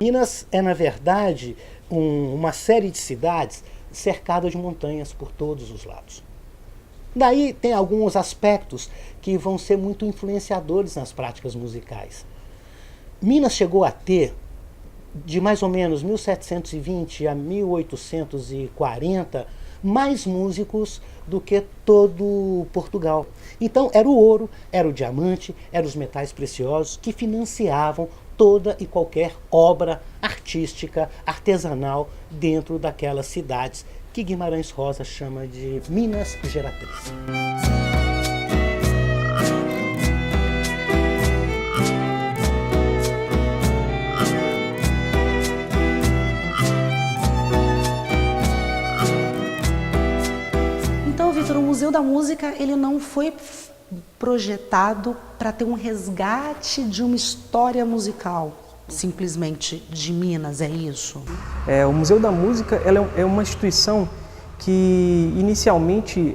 Minas é, na verdade, uma série de cidades cercadas de montanhas por todos os lados. Daí tem alguns aspectos que vão ser muito influenciadores nas práticas musicais. Minas chegou a ter, de mais ou menos 1720 a 1840, mais músicos do que todo Portugal. Então era o ouro, era o diamante, eram os metais preciosos que financiavam toda e qualquer obra artística, artesanal dentro daquelas cidades que Guimarães Rosa chama de Minas Geratriz. Então, Vitor, o Museu da Música ele não foi projetado para ter um resgate de uma história musical, simplesmente de Minas, é isso? O Museu da Música é uma instituição que inicialmente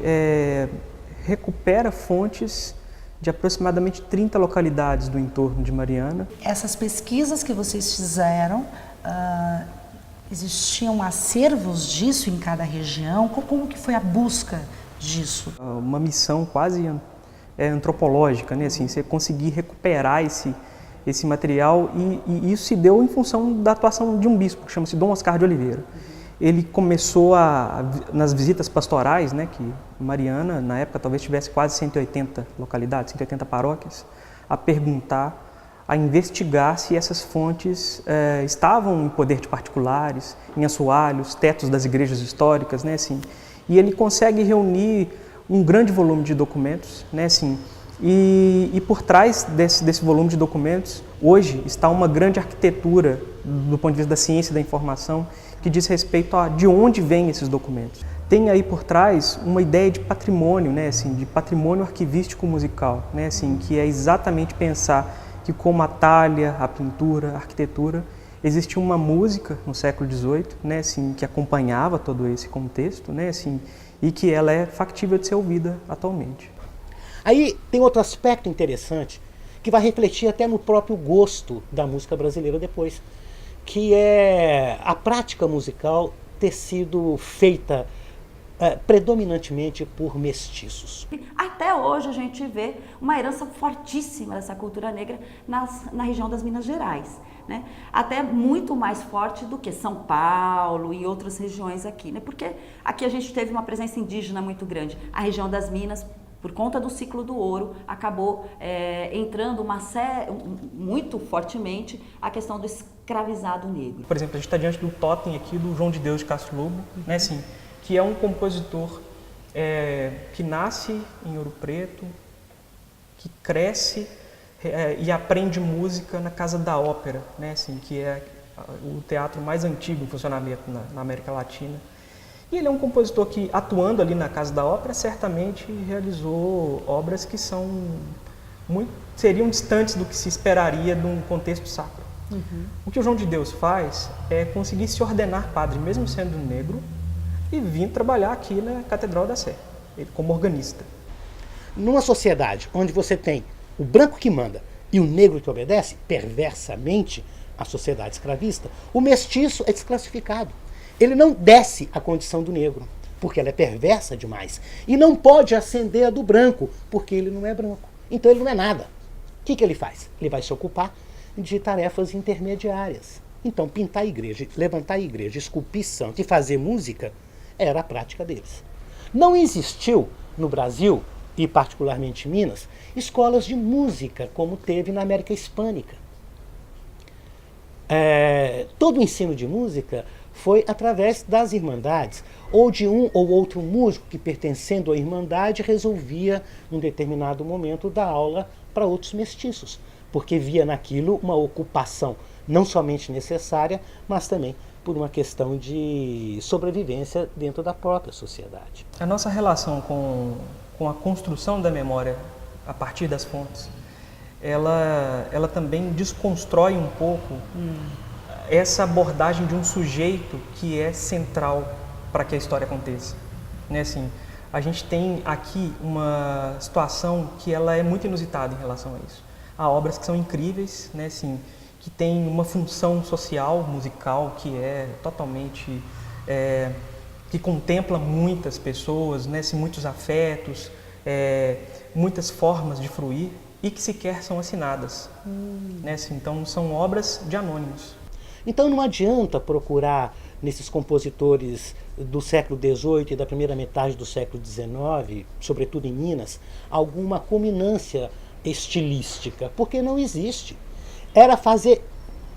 recupera fontes de aproximadamente 30 localidades do entorno de Mariana. Essas pesquisas que vocês fizeram, existiam acervos disso em cada região? Como que foi a busca disso? Uma missão quase antropológica, né? Assim, você conseguir recuperar esse material e isso se deu em função da atuação de um bispo, que chama-se Dom Oscar de Oliveira. Ele começou nas visitas pastorais, né, que Mariana, na época, talvez tivesse quase 180 localidades, 180 paróquias, a perguntar, a investigar se essas fontes estavam em poder de particulares, em assoalhos, tetos das igrejas históricas, né, assim. E ele consegue reunir um grande volume de documentos, né, assim, e por trás desse volume de documentos, hoje está uma grande arquitetura do ponto de vista da ciência e da informação, que diz respeito a de onde vêm esses documentos. Tem aí por trás uma ideia de patrimônio, né, assim, de patrimônio arquivístico musical, né, assim, que é exatamente pensar que como a talha, a pintura, a arquitetura, existia uma música no século XVIII, né, assim, que acompanhava todo esse contexto, né, assim, e que ela é factível de ser ouvida atualmente. Aí tem outro aspecto interessante que vai refletir até no próprio gosto da música brasileira depois, que é a prática musical ter sido feita predominantemente por mestiços. Até hoje a gente vê uma herança fortíssima dessa cultura negra na região das Minas Gerais, né? Até muito mais forte do que São Paulo e outras regiões aqui, né? Porque aqui a gente teve uma presença indígena muito grande. A região das Minas, por conta do ciclo do ouro, acabou entrando muito fortemente a questão do escravizado negro. Por exemplo, a gente está diante do totem aqui do João de Deus de Castro Lobo, né, assim, que é um compositor que nasce em Ouro Preto, que cresce e aprende música na Casa da Ópera, né, assim, que é o teatro mais antigo em funcionamento na América Latina. E ele é um compositor que, atuando ali na Casa da Ópera, certamente realizou obras que seriam distantes do que se esperaria de um contexto sacro. Uhum. O que o João de Deus faz é conseguir se ordenar padre, mesmo sendo negro, e vir trabalhar aqui na Catedral da Sé, ele como organista. Numa sociedade onde você tem o branco que manda e o negro que obedece, perversamente, a sociedade escravista, o mestiço é desclassificado. Ele não desce a condição do negro, porque ela é perversa demais. E não pode ascender a do branco, porque ele não é branco. Então ele não é nada. O que ele faz? Ele vai se ocupar de tarefas intermediárias. Então pintar a igreja, levantar a igreja, esculpir santo e fazer música era a prática deles. Não existiu no Brasil, e particularmente em Minas, escolas de música como teve na América Hispânica. Todo o ensino de música foi através das irmandades, ou de um ou outro músico que, pertencendo à irmandade, resolvia, num determinado momento, dar aula para outros mestiços, porque via naquilo uma ocupação não somente necessária, mas também por uma questão de sobrevivência dentro da própria sociedade. A nossa relação com a construção da memória a partir das fontes, ela também desconstrói um pouco essa abordagem de um sujeito que é central para que a história aconteça. Né, assim, a gente tem aqui uma situação que ela é muito inusitada em relação a isso. Há obras que são incríveis, né, assim, que tem uma função social, musical, que é totalmente, que contempla muitas pessoas, né, muitos afetos, muitas formas de fruir e que sequer são assinadas. Né, assim, então são obras de anônimos. Então não adianta procurar nesses compositores do século XVIII e da primeira metade do século XIX, sobretudo em Minas, alguma culminância estilística, porque não existe. Era fazer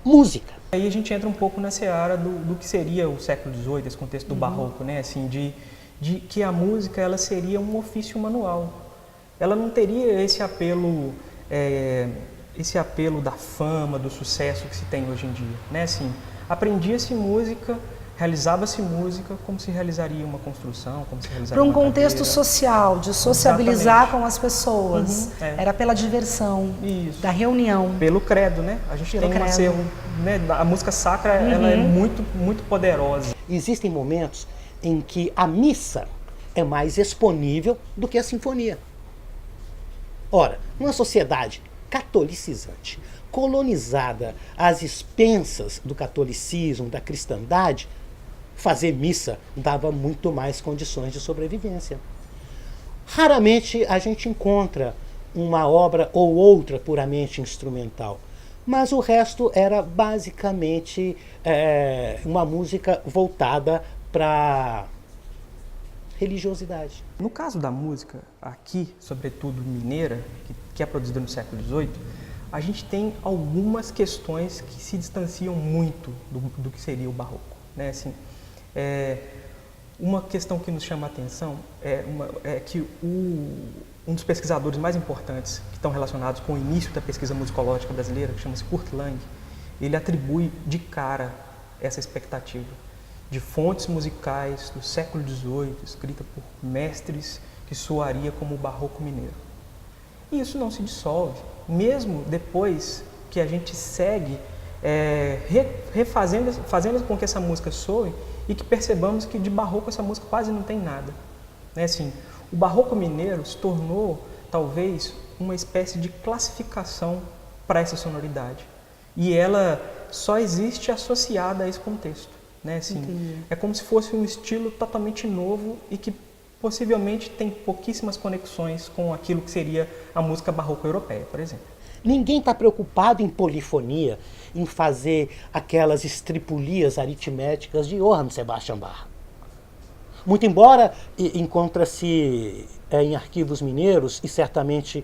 música. Aí a gente entra um pouco na seara do que seria o século XVIII, esse contexto do barroco, né? Assim, de que a música ela seria um ofício manual. Ela não teria esse apelo da fama, do sucesso que se tem hoje em dia, né? Assim, aprendia-se música, realizava-se música como se realizaria uma construção, como se realizaria para um uma contexto carreira. social, de sociabilizar Exatamente. com as pessoas. Era pela diversão, Isso. da reunião. Pelo credo, né? A gente Pelo tem um credo. acervo, né? A música sacra ela é muito, muito poderosa. Existem momentos em que a missa é mais exponível do que a sinfonia. Ora, numa sociedade catolicizante, colonizada às expensas do catolicismo, da cristandade, fazer missa dava muito mais condições de sobrevivência. Raramente a gente encontra uma obra ou outra puramente instrumental, mas o resto era basicamente uma música voltada para religiosidade. No caso da música, aqui, sobretudo mineira, que é produzida no século XVIII, a gente tem algumas questões que se distanciam muito do que seria o barroco, né? Assim, uma questão que nos chama a atenção é que um dos pesquisadores mais importantes que estão relacionados com o início da pesquisa musicológica brasileira, que chama-se Kurt Lang, ele atribui de cara essa expectativa de fontes musicais do século XVIII, escrita por mestres que soaria como o barroco mineiro. E isso não se dissolve, mesmo depois que a gente segue fazendo com que essa música soe e que percebamos que de barroco essa música quase não tem nada. Né? Assim, o barroco mineiro se tornou, talvez, uma espécie de classificação para essa sonoridade. E ela só existe associada a esse contexto. Né? Assim, é como se fosse um estilo totalmente novo e que possivelmente tem pouquíssimas conexões com aquilo que seria a música barroco europeia, por exemplo. Ninguém está preocupado em polifonia, em fazer aquelas estripulias aritméticas de Johann Sebastian Bach. Muito embora encontra-se em arquivos mineiros, e certamente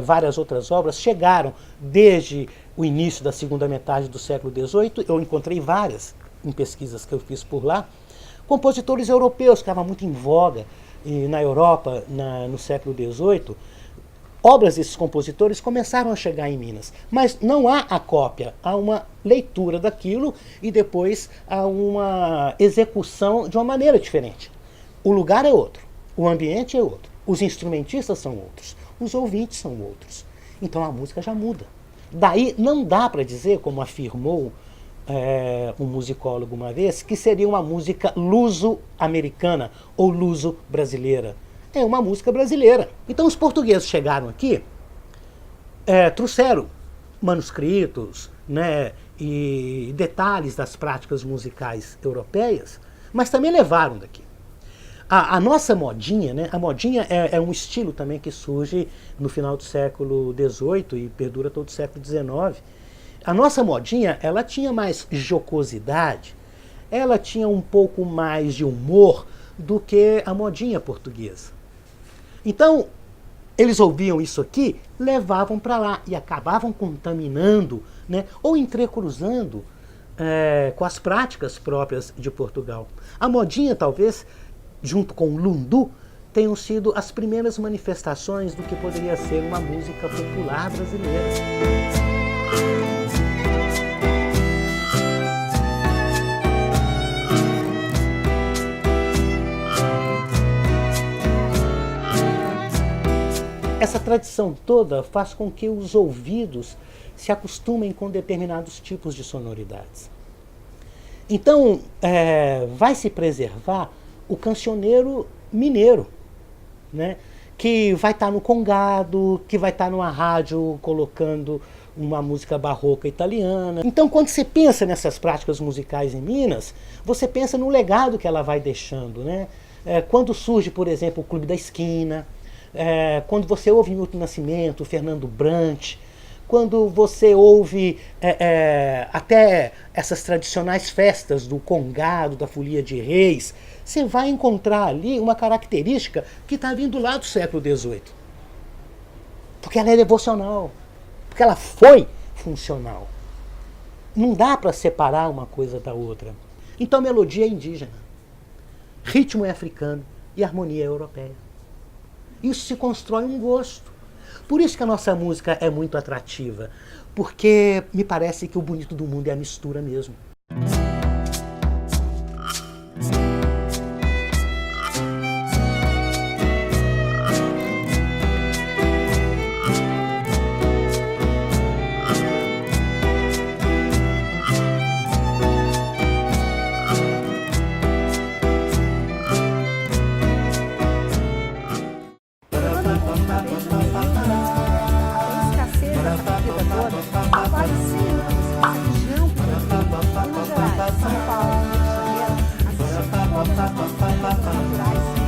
várias outras obras chegaram desde o início da segunda metade do século XVIII, eu encontrei várias em pesquisas que eu fiz por lá, compositores europeus que estavam muito em voga na Europa no século XVIII. Obras desses compositores começaram a chegar em Minas, mas não há a cópia, há uma leitura daquilo e depois há uma execução de uma maneira diferente. O lugar é outro, o ambiente é outro, os instrumentistas são outros, os ouvintes são outros. Então a música já muda. Daí não dá para dizer, como afirmou um musicólogo uma vez, que seria uma música luso-americana ou luso-brasileira. É uma música brasileira. Então os portugueses chegaram aqui, trouxeram manuscritos, né, e detalhes das práticas musicais europeias, mas também levaram daqui. A nossa modinha, né, a modinha é um estilo também que surge no final do século XVIII e perdura todo o século XIX. A nossa modinha, ela tinha mais jocosidade, ela tinha um pouco mais de humor do que a modinha portuguesa. Então, eles ouviam isso aqui, levavam para lá e acabavam contaminando, né, ou entrecruzando com as práticas próprias de Portugal. A modinha, talvez, junto com o lundu, tenham sido as primeiras manifestações do que poderia ser uma música popular brasileira. Essa tradição toda faz com que os ouvidos se acostumem com determinados tipos de sonoridades. Então, vai se preservar o cancioneiro mineiro, né? Que vai estar no congado, que vai estar numa rádio colocando uma música barroca italiana. Então, quando você pensa nessas práticas musicais em Minas, você pensa no legado que ela vai deixando, né? Quando surge, por exemplo, o Clube da Esquina, quando você ouve Milton Nascimento, Fernando Brant, quando você ouve até essas tradicionais festas do Congado, da Folia de Reis, você vai encontrar ali uma característica que está vindo lá do século XVIII. Porque ela é devocional, porque ela foi funcional. Não dá para separar uma coisa da outra. Então, melodia é indígena, ritmo é africano e harmonia é europeia. Isso se constrói um gosto. Por isso que a nossa música é muito atrativa, porque me parece que o bonito do mundo é a mistura mesmo. São Paulo, Rio de Janeiro, assim como todas as culturais